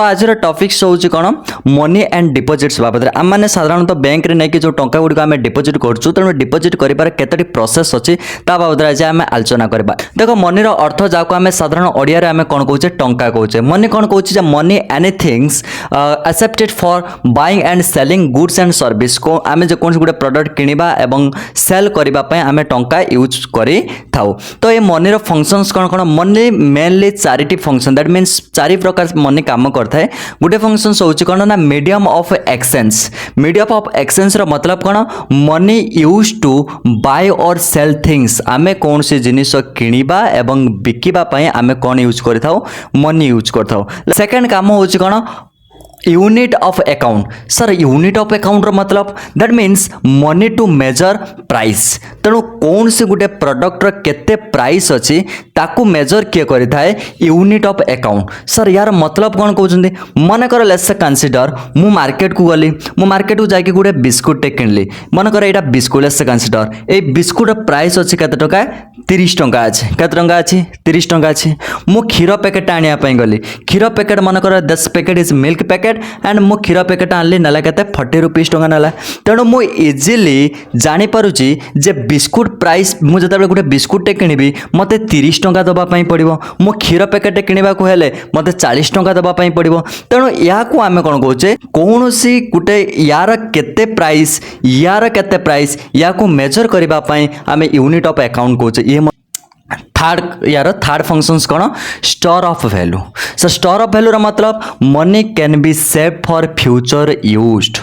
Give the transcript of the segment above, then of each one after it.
आज टॉपिक हूँ कौन मनी एंड डिपोजिट्स बाबद आम मैंने साधारणतः बैंक रे नहीं जो टंका गुड़िक आम डिपोजिट करूँ तेणु डिपोजिट कर केतोटी प्रोसेस अच्छी बाबद आज आम आलोचना करवा। देख मनीर अर्थ जहाँ आम साधारण ओडिया आम कौन कहे टंका कहे मनी कौन कहे money anythings accepted for buying and selling goods and service को आम जो कौन गोटे प्रोडक्ट किणवा एवं सेल करने आम टंका यूज करी थाउ। तो ये मनीर फंक्शंस कौन कौन money mainly charity function that means चारि प्रकार मनी काम करता है। गोटे फंक्शन होची कौन ना medium of exchange. Medium of exchange रो मतलब कौन मनी यूज टू बाय और सेल थिंग्स आमे कौन सी जिनिस किणवा एवं बिकिबा पई आमे कौन यूज करथाउ मनी यूज करथाउ। सेकंड काम होची कौन यूनिट ऑफ अकाउंट। सर यूनिट ऑफ अकाउंट रो मतलब that means money to measure price. तेणु कौन से गोटे प्रोडक्ट रो केते प्राइस अच्छी ताकू मेजर किए करिथाए यूनिट ऑफ अकाउंट। सर यार मतलब कौन कहउछन्ती मन कर लेट्स कंसीडर मु मार्केट को गली मु मार्केट को जाके गोटे बिस्कुट टे किनली मन कर एटा biscuit let's consider a biscuit price अच्छी केते टका 30 टंका अछि केते टंका अछि 30 टंका अछि। मु खीर पैकेट आनिया पई गली खीर पैकेट मन कर 10 packet is milk packet and मु खीर पैकेट आनली नाला केते 40 रुपीस टंका नाला। तेणु मु इजिली जानि पारुची जे बिस्कुट प्राइस मु जतबे गोटे बिस्कुट टे किनिबी मते 30 टंका दबा पई पड़िबो मु खीर पैकेट टे किनिबा को हेले मते 40 टंका दबा पई पड़िबो। तेणु या को आमे कोन कहूचे कोनोसी गोटे यार केते प्राइस या को मेजर करबा पई आमे यूनिट ऑफ अकाउंट कहूचे। ये थर्ड फंक्शंस कौन store of value. So store of value मतलब money can be save for future used.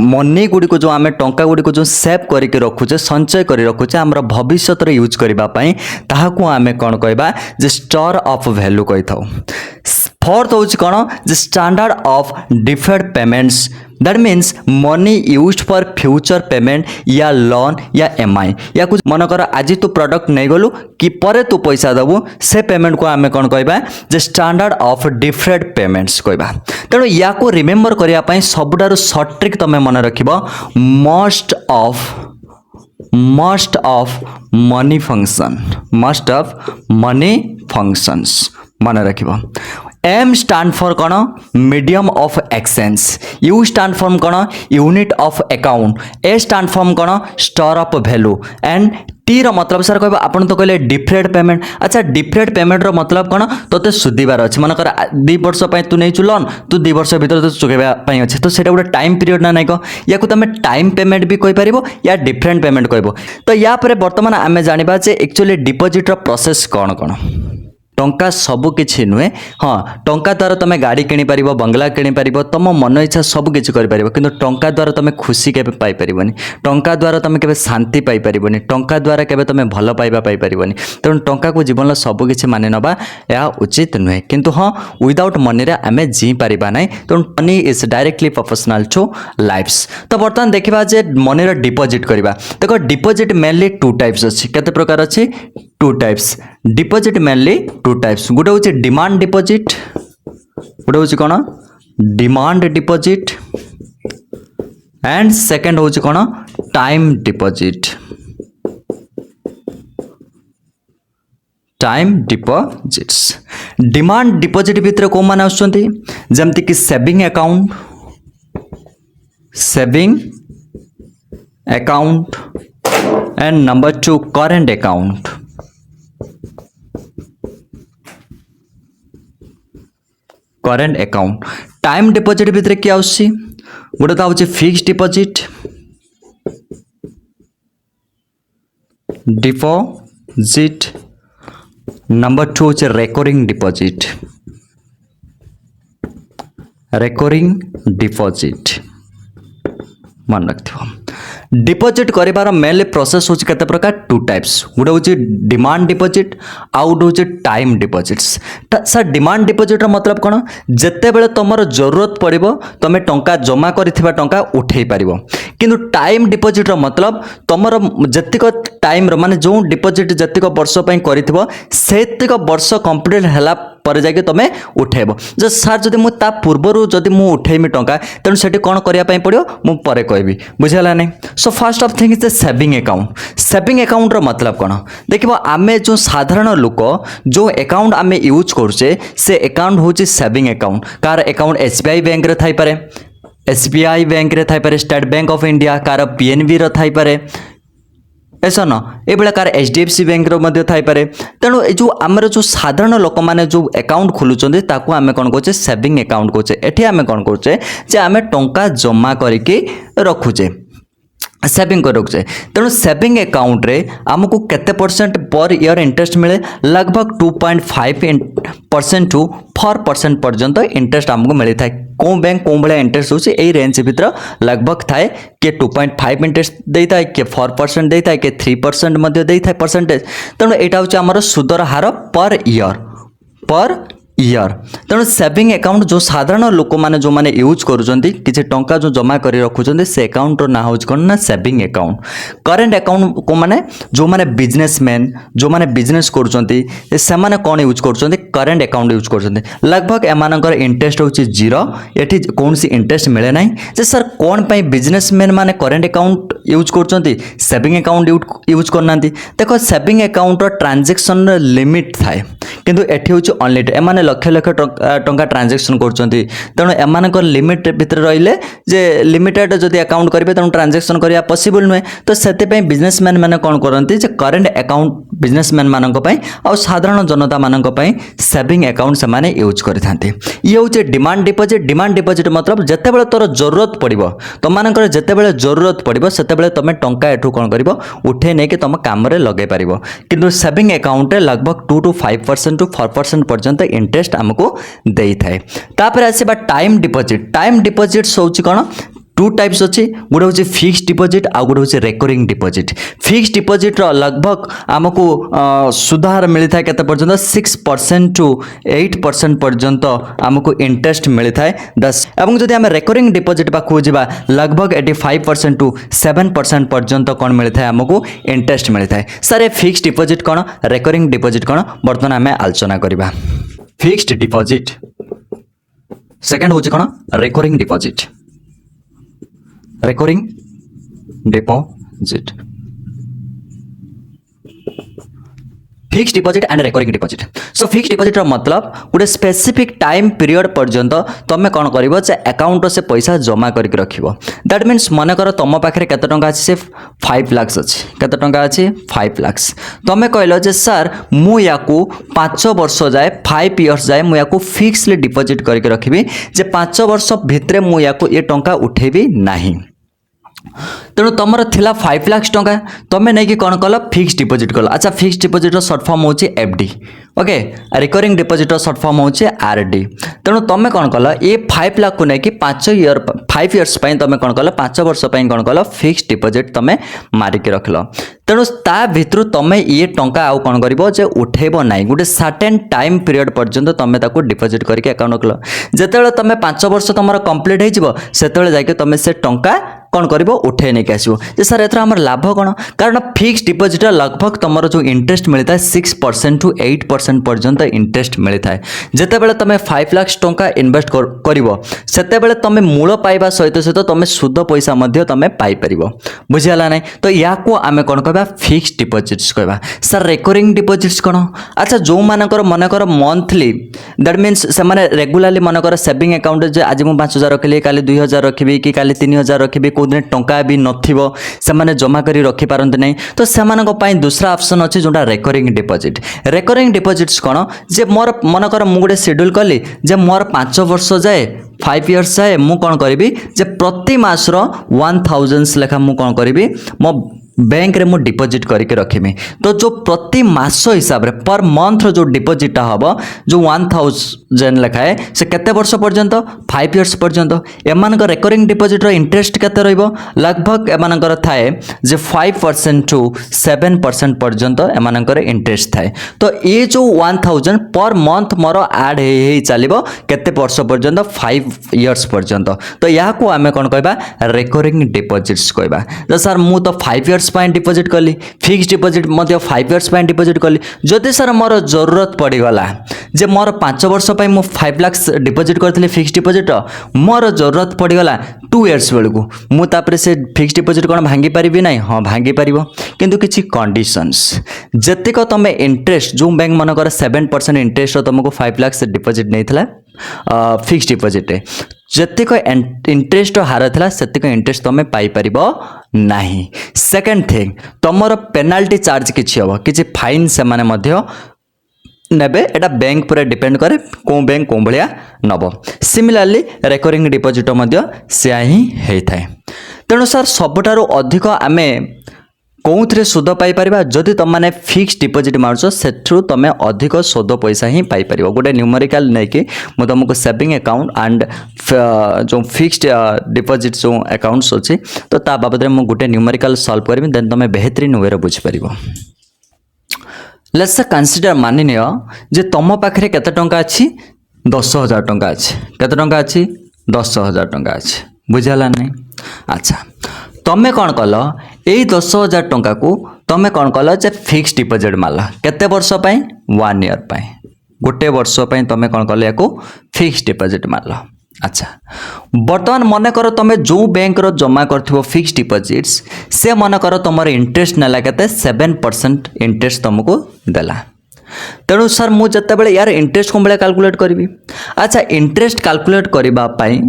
Money गुड़िक जो आम टंका गुड़िक जो सेव करके रखुचे संचय कर रखुचे आम भविष्य यूज करने ताकू आम कौन कहबा जे स्टोर ऑफ वैल्यू कही था। फोर्थ हूँ कौन जे standard of deferred payments that means money used for future payment या लोन या एमआई या कुछ मन कर आज तू प्रोडक्ट नहीं गलु कि परे तू पैसा दबु से पेमेंट को आम कौन कहबा जे स्टैंडर्ड ऑफ डिफर्ड पेमेंट्स कहबा। तेणु या को रिमेम्बर करिया पई सबुडार शॉर्ट ट्रिक तमे मन रखिबो मस्ट ऑफ मनी फंक्शंस मन रखिबो। M stand for कौन medium of exchange. U stand for कौन unit of account. A stand for कौन store of value and T रो मतलब सर कहबा आपण तो कहले डिफरेड पेमेंट। अच्छा डिफरेड पेमेंट रो मतलब कौन तोते सुदिबार अछि मन कर 2 वर्ष पय तू नहीं चुलन तू 2 वर्ष भीतर तो चुकेबा पय अछि तो सेटा गोटे टाइम पीरियड ना नहीं को या को तमे टाइम पेमेंट भी कहि परिबो या डिफरेंट पेमेंट कहबो। तो या पर वर्तमान आमे जानिबा जे एक्चुअली डिपॉजिट रो प्रोसेस कौन कौन टंका सबु किछि नुहे। हाँ टंका द्वारा तुम गाड़ी किनी पारिबो बंगला किनी पारिबो तुम मन इच्छा सब किछि करि पारिबो किंतु टंका द्वारा तुम खुशी केबे पाई परिबोनी टंका द्वारा तुम केबे शांति पाई परिबोनी टंका द्वारा केबे तुम भल पाइबा पाई परिबोनी। तेणु टंका को जीवन सब किछि माने नबा या उचित नुहे किंतु हाँ विदाउट मनी रे आमे जी पारिबा नै। तेणु money is directly proportional to lifes. तो बर्तमान देखिबा जे मनी रे डिपॉजिट करबा। देखो डिपॉजिट मेनली 2 टाइप्स अछि केते प्रकार अछि 2 टाइप्स डिपॉजिट मेनली 2 टाइप्स। गोटे हूँ डिमांड डिपॉजिट गोटे हूँ कौन डिमांड डिपॉजिट एंड सेकंड हूँ कौन time deposit. Time deposits demand deposit भितर को माने आछंती जेमति कि saving account and number 2 current account. Current account time deposit भितर क्या आउछि गोटे तो आउछि फिक्स्ड डिपॉजिट नंबर 2 होछि रेकरिंग डिपॉजिट मन रखिथो। डिपॉजिट करिबार मेनली प्रोसेस होछि केते प्रकार 2 टाइप्स गोटे होछि डिमांड डिपॉजिट आउट होछि टाइम डिपॉजिट्स। सर डिमांड डिपॉजिट रो मतलब कोन जत्ते बेले तमरो जरूरत पड़िबो तमे टंका जमा करिथिबा टंका उठेई पारिबो किंतु टाइम डिपॉजिट रो मतलब तमरो जत्तिक टाइम रो माने जो डिपॉजिट जत्तिक वर्ष पई करिथिबो सेत्तिक वर्ष कंप्लीट हला पर जाके तुम उठेब जो सर जदि मु ता पूर्वरु जदि मु उठेमी टंका तेणु सेठी कौन करिया पई पड़ियो मु परे कहबी बुझिला नै so first of thing is the saving account रो मतलब कौन देखिबो आमे जो साधारण लोक जो अकाउंट आमे यूज करछे से अकाउंट होची सेविंग अकाउंट कार अकाउंट एसबीआई बैंक रे थाई पारे एसबीआई बैंक रे थाई पारे स्टेट बैंक ऑफ इंडिया कार पीएनबी रो थाई पारे ऐसा न ये कार एचडीएफसी बैंक रो मध्य थाई पारे तेणु जो आमर जो साधारण लोक माने जो अकाउंट खोलुचंदी ताकू आमे कोन कहचे सेविंग अकाउंट कहचे एठी आमे कोन कहचे जे आमे टंका जमा करके रखुचे सेविंग कर रखुचे तेणु सेविंग अकाउंट रे आमको केते परसेंट पर ईयर इंटरेस्ट मिले लगभग 2.5% टू 4% पर्यंत इंटरेस्ट आमको मिली था कौ बैंक कौ भाया इंटरेस्ट होची एई रेंज भीतर लगभग थाए के 2.5 इंटरेस्ट देता है के 4% देता है के 3% मध्य देता है परसेंटेज तेणु एटा होची हमर सुदर हार पर ईयर तेणु सेविंग अकाउंट जो साधारण लोक माने जो माने यूज करूचंती किछि टंका जो जमा करी रखुचंती से अकाउंट रो ना होच कोन ना सेविंग अकाउंट करेंट अकाउंट को माने जो माने बिजनेसमैन जो माने बिजनेस करूचंती से माने कोन यूज करूचंती करेंट अकाउंट यूज करूचंती लगभग एमानकर इंटरेस्ट होची 0 एठी कोनसी इंटरेस्ट मिले नाही जे सर कोन पई बिजनेसमैन माने करेंट अकाउंट यूज करूचंती सेविंग अकाउंट यूज करनांती देखो सेविंग अकाउंट रो ट्रांजैक्शन लिमिट थाए किंतु एठी होची अनलिमिटेड एमाने लक्ष लक्ष टंका ट्रांजैक्शन करछंती तेणु एमानकर लिमिट भीतर रहिले जे लिमिटेड जदि अकाउंट करिवे तेणु ट्रांजैक्शन करिया पॉसिबल नुहे तो सेते पई बिजनेसमैन माने कोन करंती जे करेंट अकाउंट बिजनेसमैन मानक पई आ साधारण जनता मानक पई सेविंग अकाउंट से माने यूज करथांती ये होचे डिमांड डिपॉजिट मतलब जते बेले तोर जरूरत पड़िबो तुम मानकर जते बेले जरूरत पड़िबो सेते बेले तमे टंका एठू कोन करिवो उठे नै कि तुम काम रे लगे पारिबो किंतु सेविंग अकाउंट रे लगभग 2 to 5% टू 4% पर्यंत इंटरेस्ट हमको देई थाए तापर आसीबा टाइम डिपॉजिट सोची कोन टू टाइप्स अच्छी गोटे हूँ फिक्स्ड डिपॉजिट आ गोटे हूँ रेकरिंग डिपॉजिट फिक्स्ड डिपॉजिट लगभग आमको सुधार मिलता है केते पर्यंत 6% टू 8% पर्यंत आमको इंटरेस्ट मिलता है 10 एवं जदि आम रेकरिंग डिपॉजिट पाखु जावा लगभग 85% टू 7% पर्यंत कौन मिलता है आमको इंटरेस्ट मिलता है सर फिक्स्ड डिपॉजिट कौन रेकरिंग डिपॉजिट कौन बर्तमान आम आलोचना करबा फिक्स्ड डिपॉजिट सेकंड हूँ कौन recurring deposit recurring deposit fixed deposit and recurring deposit so fixed deposit रो मतलब गोटे स्पेसिफिक टाइम पीरियड पर्यंत तुम कौन कर अकाउंट से पैसा जमा करके रखिबो दैट मीन्स मन कर तुम पाखे केते टंका अछि से 5 लाख अछि केते टंका अछि 5 लाख तुम कहलो जे सर मु याकू 5 वर्ष जाए 5 इयर्स जाए मु याकू फिक्स्डली डिपॉजिट करके रखिबी जे 5 वर्ष भितरे मु याकू ये टंका उठेबी नाही तेणु तुम थिला 5 लाख टंका तुम्हें नहीं कि कौन कल फिक्स्ड डिपॉजिट कल अच्छा फिक्स्ड डिपॉजिट शॉर्ट फॉर्म होची FD okay recurring deposit short form होची आरडी तेणु तुम कौन कल ये 5 लाख को नहीं कि 5 इयर्स तुम कौन कल 5 वर्ष कौन कल फिक्स्ड डिपॉजिट तुम मारिक रखल तेणु ता भितर तुम ये टंका आउ कौन कर उठेब ना गोटे सर्टेन टाइम पीरियड पर्यंत तुम डिपॉजिट करके अकाउंट रखल जिते तुम 5 वर्ष तुम कंप्लीट हो जाके तुम से टंका कौन कर उठे नहीं आसो जे सर एथर हमर लाभ कौन कारण फिक्स्ड डिपॉजिट लगभग तुम जो इंटरेस्ट मिलता है 6% टू 8% पर्यंत इंटरेस्ट मिलता है जिते बेले तुम 5 लाख टंका इन्वेस्ट कर तुम मूल पाइबा सहित सहित तुम सुध पैसा तुम पाइपर बुझीगला ना तो या आम कौन कह फिक्स्ड डिपॉजिट्स कहवा सर रेकरिंग डिपॉजिट्स कौन अच्छा जो मानकर मनकर मंथली दैट मीन्स से रेगुलाली मनकर सेविंग अकाउंट आज मुझे 5,000 रखिली काली 2,000 रखी कि काली 3,000 रखी कौन टंका भी नथिबो से जमा करी रखी पारंत नहीं तो से दूसरा ऑप्शन अच्छे जोटा रेकरिंग डिपॉजिट्स कौन जे मोर मनकर मु गोटे शेड्यूल कली जे मोर 5 वर्ष जाए 5 इयर्स जाए मु कौन करी जे प्रति मासर 1,000 लेखा मु कौन करी मो बैंक रे मु डिपॉजिट करके रखिमी तो जो प्रति मास हिसाब रे पर मंथ जो डिपॉजिट हम जो 1,000 लेखाए से केते वर्ष पर्यंत 5 इयर्स पर्यंत एमानकर रेकरिंग डिपॉजिट रो इंटरेस्ट केते रहइबो लगभग एमानकर थाए जे 5% टू 7% पर्यंत एमानकर इंटरेस्ट थाए तो ये जो 1,000 पर मंथ मोर ऐड हे चलिबो केते वर्ष पर्यंत 5 इयर्स पर्यंत तो या को आमे कोन कहबा रेकरिंग डिपॉजिट्स कहबा तो सर मु तो 5 इयर्स इयर्स डिपोजिट कली फिक्स डिपोजिट 5 इयर्स डिपोजिट कली जदि सर मोर जरूरत पड़गला जे मोर 5 वर्ष मु 5 लाख डिपोजिट करथिले फिक्स डिपोजिट मोर जरूरत पड़गला 2 इयर्स बेलू मुझे से फिक्स डिपोजिट कौन भांगी पारि ना हाँ भांगी पार किंतु किसी कंडीशंस जतिक तुम इंटरेस्ट जो बैंक मनकर 7% इंटरेस्ट तुमको 5 लाख डिपोजिट नहीं फिक्स डिपोजिट जतिक इंटरेस्ट हार था सेतिक इंटरेस्ट तुम पाइपर ना सेकेंड थिंग तुम पेनाल्टी चार्ज किसी हम किसी फाइन से नेबे एटा बैंक पर डिपेंड करे कौ बैंक कौ भाया नब सिमिलारली रेकरिंग डिपोजिट से ही होता है तेणु सर सबुठारु अधिक आमे कौन सुध पाइपर जदि तुम मैंने फिक्स डिपोजिट मार्च से तुम अधिक सुध पैसा ही पाइपर गोटे न्यूमेरिकल नहीं कि मुझे तुमको सेविंग अकाउंट एंड जो फिक्स्ड डिपोजिट जो अकाउंट्स अच्छी तो ता बाबद में गोटे न्यूमेरिकल सॉल्व करी देन तुम बेहतरीन वे बुझीपर लेट्स कंसीडर मानि नियो जे तुम पाखे केते टंका अच्छी 10,000 टंका अच्छी केते टंका अच्छी 10,000 टंका अच्छी बुझाला नहीं अच्छा तुम कौन कल यही 10,000 टंका को तुम कौन कल जे फिक्स डिपोजिट मारल केते वर्ष 1 ईयर गोटे वर्ष तुम कौन कल या फिक्स डिपोजिट मारल अच्छा बर्तमान मन कर तुम जो बैंक रो जमा कर फिक्स डिपोजिट्स से मन कर तुम इंटरेस्ट नाला के 7% इंटरेस्ट तुमको देला तेणु सर मुझे जिते यार इंटरेस्ट कौन भाया कैलकुलेट करी अच्छा इंटरेस्ट कैलकुलेट करने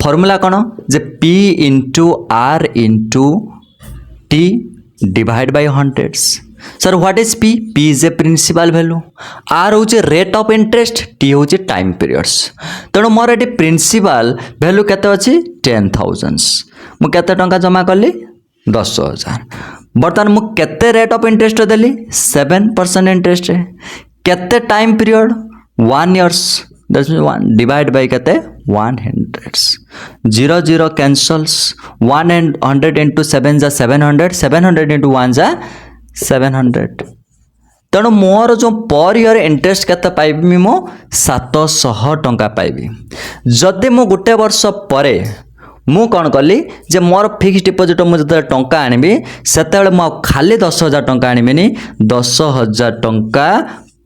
फॉर्मूला कौन जे P into R into T divide by hundreds sir what is P P is a principal value R हूँ रेट ऑफ इंटरेस्ट T हूँ टाइम पीरियड्स तेणु मोर ये प्रिंसिपल वैल्यू केते अच्छी 10,000 मुझे टंका जमा कली 10,000 बर्तमान मुझे केते रेट ऑफ इंटरेस्ट देली 7% इंटरेस्ट केते time period 1 years divide by केते 100 0 कैंसल्स 100 इंटू 7 जा 700 इंटू 1 जा 700 तेणु मोर जो पर ईयर इंटरेस्ट केते पाइबी मो 700 टंका पाइबी जदि मु गोटे वर्ष परे मु कौन कली जे मोर फिक्स डिपोजिट मुझे टंका आनिबी सेते मु खाली 10,000 टंका आनिबिनी 10,000 टंका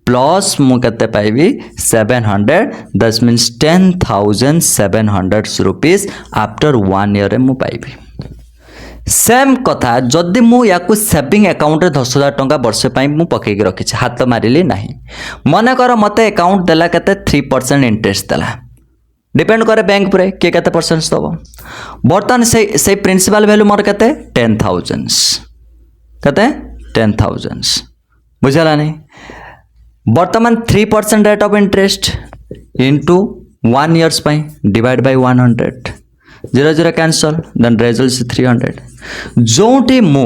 प्लस मु केते पाइबी 700 दस मीन्स 10,700 रुपीज आफ्टर 1 ईयर मु पाइबी सेम कथा जदि मु याकु सेविंग अकाउंट रे 10,000 टंका वर्ष मु पकईक रखी हाथ मारिली नहीं मन कर मत अकाउंट देला केते 3% इंटरेस्ट देला डिपेंड करे बैंक पर किए केते परसेंट दब बर्तमान से प्रिंसिपल वैल्यू मोर केते 10,000 केते 10,000 बुझला नहीं बर्तमान 3% rate of interest into 1 years divide by 100 0 cancel then result 300 जोटी मु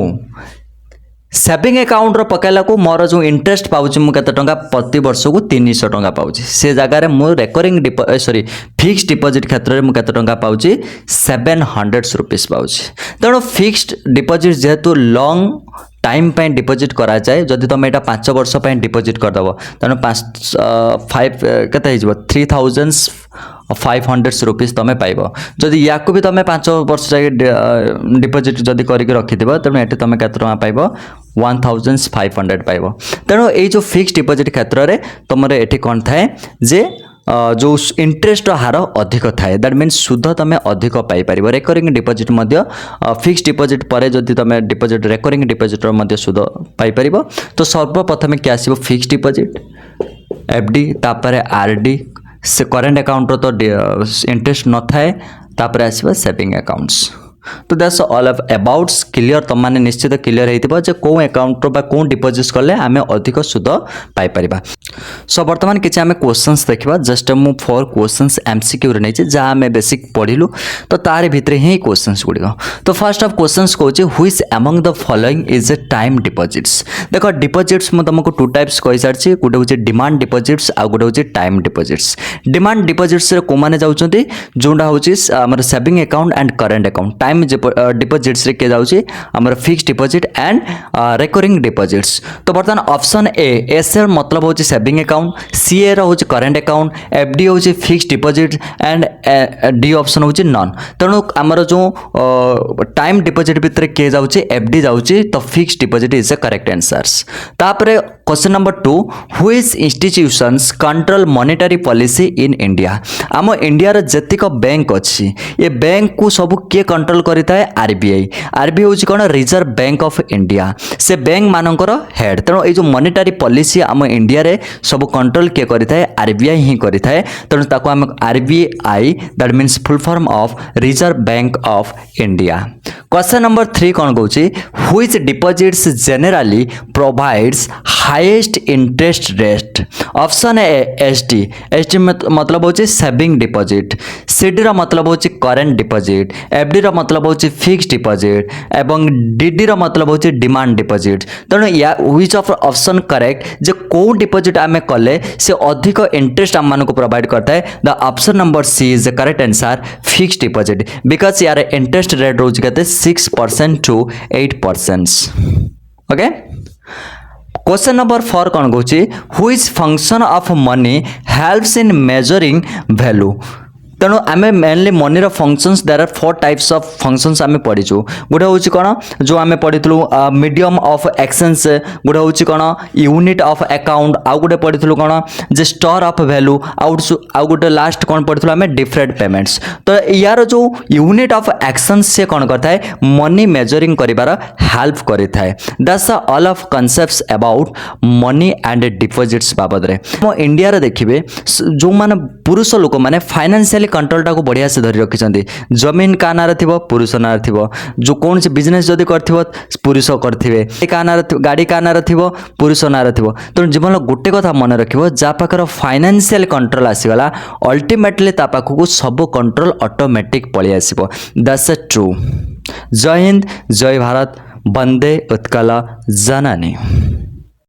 सेविंग अकाउंट रो पकेला को मोर जो इंटरेस्ट पाउची मु केते टंका प्रति वर्ष को 300 टंका पाउची से जगह रे मु रेकरिंग सॉरी फिक्स डिपोजिट क्षेत्र में मु केते टंका पाउची 700 रुपीस पाउची तेणु फिक्स्ड डिपोजिट जेहेतु लॉन्ग टाइम पे डिपोजिट करा जाए जदि तुम यहाँ 5 वर्ष डिपोजिट करदेव तेणु 5 केते 3,500 रुपीस तुम पाइब जदि या भी तुम 5 वर्ष डिपोजिट जदि करके रखिथ तेणु ये तुम केते टंका पाइब 1,500 पाइब तेणु ये जो फिक्स डिपोजिट क्षेत्र में तुम ये कौन थाए जे जो इंटरेस्ट हार अधिक थाए दैट मीन्स सुध तुम अधिक Piper recurring deposit fix deposit पर जदि तुम डिपोजिट रेकरिंग डिपोजिट सुध पाइपर तो सर्वप्रथम क्या आसो फिक्स डिपोजिट FD तापर RD से करेंट अकाउंट तो इंटरेस्ट न थाए तापर आसो सेविंग अकाउंट्स तो दैट्स ऑल अबाउट क्लियर तुम मैंने निश्चित क्लियर होती कौ अकाउंट कौन डिपोजिट कले आम अधिक सुध पाइपर सो बर्तमान किसी आम क्वेश्चंस देखा जस्ट मु 4 क्वेश्चंस MCQ रे नहीं जहाँ आम बेसिक पढ़िलु तो तार भितर ही क्वेश्चंस गुड़िक तो फर्स्ट ऑफ क्वेश्चंस कौच which among the following is a time deposits देख डिपोजिट्स मुझे तुमको 2 टाइप्स कही सारी गोटे हूँ डिमांड डिपोजिट्स आ गोटे हूँ टाइम डिपोजिट्स डिमांड डिपोजिट्स को मैंने जाऊँच जोटा हूँ आम saving account and current account time deposits रे के जाउची हमर fixed deposit and recurring deposits. तो बर्तमान ऑप्शन ए एस र मतलब होची सेविंग अकाउंट, सी ए रो होची करंट अकाउंट, एफ डी होची fixed deposit and D option होची नॉन। तेणु हमर जो टाइम डिपोजिट भितर के जाउची एफ डी जाउची तो fixed deposit is the correct answers. तापरे question number 2 which institutions control monetary policy in India. आम इंडिया रे जतिक बैंक अछि ये बैंक को सब किए कंट्रोल करता है आरबीआई। आरबीआई होची कोन रिजर्व बैंक ऑफ इंडिया, से बैंक मानकर हेड। तेणु ये जो मॉनेटरी पॉलिसी आम इंडिया रे सब कंट्रोल किए करता है आरबीआई ही करता है। तेणु ताको हम RBI that means full form of reserve bank of India. Question number 3 कौन कहूँ which deposits generally provides highest interest rate. Option A SD, SD मतलब होची सेविंग डिपोजिट, सीडी रो मतलब होची करंट डिपोजिट, एफडी रो मतलब होची फिक्स्ड डिपोजिट एवं DD रो मतलब होची डिमांड डिपोजिट। तेणु या व्हिच ऑफ ऑप्शन करेक्ट जे को डिपोजिट आमे कले से अधिक इंटरेस्ट आम मानको प्रोवाइड करता है। The option number C is the correct answer fixed deposit because यार इंटरेस्ट रेट रोज कहते 6% to 8%। ओके क्वेश्चन नंबर 4 कौन कहूँ which function of money helps in measuring value. तेणु आम mainly money functions there are 4 types of functions आम पढ़ीचु। गोटे हूँ कौन जो आम पढ़ीलु मीडियम ऑफ एक्सचेंज, गोटे हूँ कौन यूनिट ऑफ अकाउंट, आउ गोटे पढ़ीलु कौन जे स्टोर ऑफ वैल्यू, आउ गोटे लास्ट कौन पढ़ीलु आम डिफरेंट पेमेंट्स। तो यार जो यूनिट ऑफ एक्शन से कौन करता है मनी मेजरिंग करिवार हेल्प करता है। That's all of concepts about money and deposits बाबद रे। हम इंडिया रे देखिबे जो माने पुरुष लोक माने फाइनेंशियल कंट्रोलटा को बढ़िया से धरी रखिछन्ती। जमीन का नार थिबो पुरुष नार थिबो, जो कौन से बिजनेस जदि करथिबो पुरुष करथिबे, का नार गाड़ी का नार थिबो पुरुष नार थिबो। तो जीवन गोटे कथा मन रखिबो जा पाकर फाइनेंशियल कंट्रोल आसीगला अल्टीमेटली ता पाखकु सब कंट्रोल ऑटोमेटिक पळि आसीबो। That's true. जय हिंद, जय भारत, वंदे उत्कल जननी।